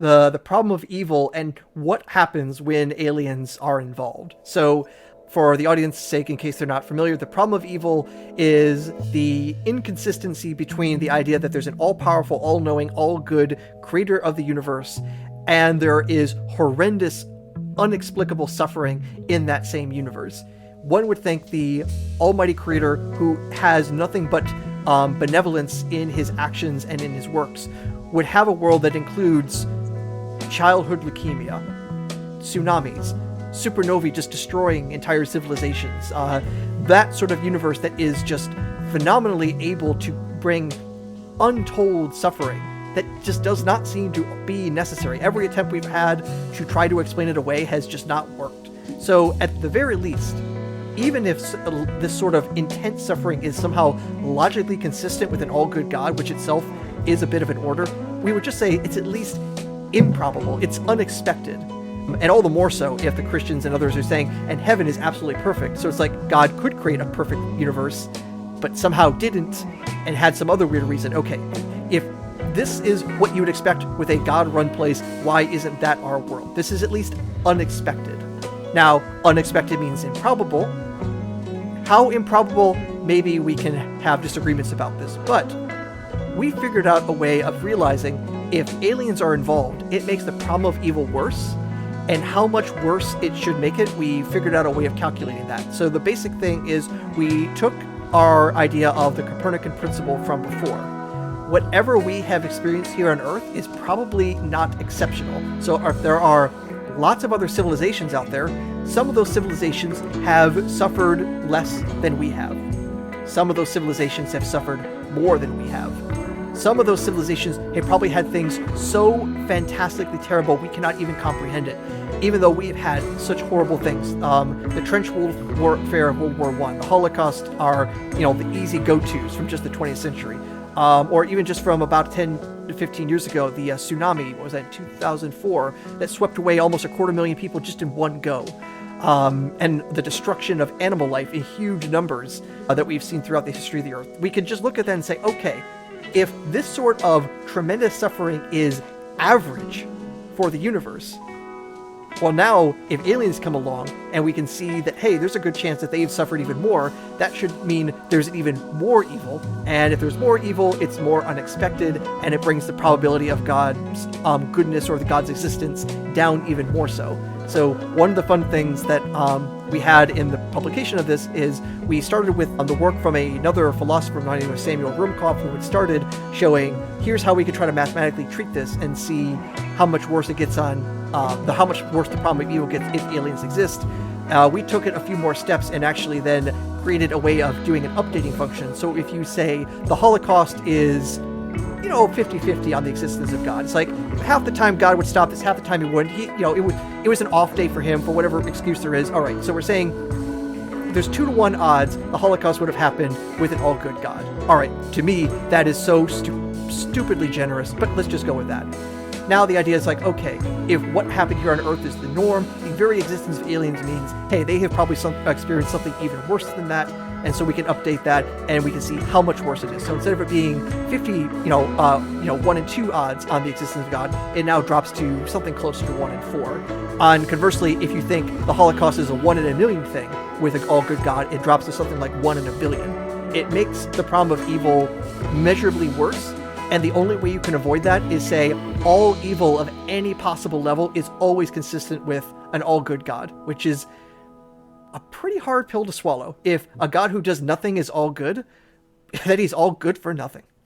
the problem of evil and what happens when aliens are involved. So, for the audience's sake, in case they're not familiar, the problem of evil is the inconsistency between the idea that there's an all-powerful, all-knowing, all-good creator of the universe, and there is horrendous, inexplicable suffering in that same universe. One would think the almighty creator, who has nothing but benevolence in his actions and in his works, would have a world that includes childhood leukemia, tsunamis, supernovae just destroying entire civilizations, that sort of universe that is just phenomenally able to bring untold suffering that just does not seem to be necessary. Every attempt we've had to try to explain it away has just not worked. So at the very least, even if this sort of intense suffering is somehow logically consistent with an all-good God, which itself is a bit of an order, we would just say it's at least improbable, it's unexpected. And all the more so if the Christians and others are saying, and heaven is absolutely perfect. So it's like God could create a perfect universe, but somehow didn't, and had some other weird reason. Okay, if this is what you would expect with a God-run place, why isn't that our world? This is at least unexpected. Now, unexpected means improbable. How improbable? Maybe we can have disagreements about this, but we figured out a way of realizing if aliens are involved, it makes the problem of evil worse, and how much worse it should make it, we figured out a way of calculating that. So the basic thing is we took our idea of the Copernican principle from before. Whatever we have experienced here on Earth is probably not exceptional. So if there are lots of other civilizations out there, some of those civilizations have suffered less than we have. Some of those civilizations have suffered more than we have. Some of those civilizations have probably had things so fantastically terrible we cannot even comprehend it, even though we've had such horrible things. The trench warfare of World War I, the Holocaust are, the easy go-tos from just the 20th century. Or even just from about 10 to 15 years ago, the tsunami, what was that, 2004, that swept away almost 250,000 people just in one go. And the destruction of animal life in huge numbers that we've seen throughout the history of the Earth. We can just look at that and say, okay, if this sort of tremendous suffering is average for the universe, well, now, if aliens come along and we can see that, hey, there's a good chance that they've suffered even more, that should mean there's even more evil. And if there's more evil, it's more unexpected, and it brings the probability of God's goodness or the God's existence down even more so. So one of the fun things that we had in the publication of this is we started with the work from another philosopher by the name of Samuel Rumkoff, who had started showing, here's how we could try to mathematically treat this and see how much worse it gets on how much worse the problem of evil gets if aliens exist. We took it a few more steps and actually then created a way of doing an updating function. So if you say the Holocaust is, 50-50 on the existence of God, it's like half the time God would stop this, half the time he wouldn't. It was an off day for him for whatever excuse there is. All right, so we're saying there's 2-to-1 odds the Holocaust would have happened with an all-good God. All right, to me that is so stupidly generous, but let's just go with that. Now the idea is like, okay, if what happened here on Earth is the norm, the very existence of aliens means, hey, they have probably experienced something even worse than that, and so we can update that, and we can see how much worse it is. So instead of it being 50, 1 in 2 odds on the existence of God, it now drops to something closer to 1 in 4. Conversely, if you think the Holocaust is a 1 in a million thing with an all-good God, it drops to something like 1 in a billion. It makes the problem of evil measurably worse. And the only way you can avoid that is say all evil of any possible level is always consistent with an all-good God, which is a pretty hard pill to swallow. If a God who does nothing is all good, that he's all good for nothing.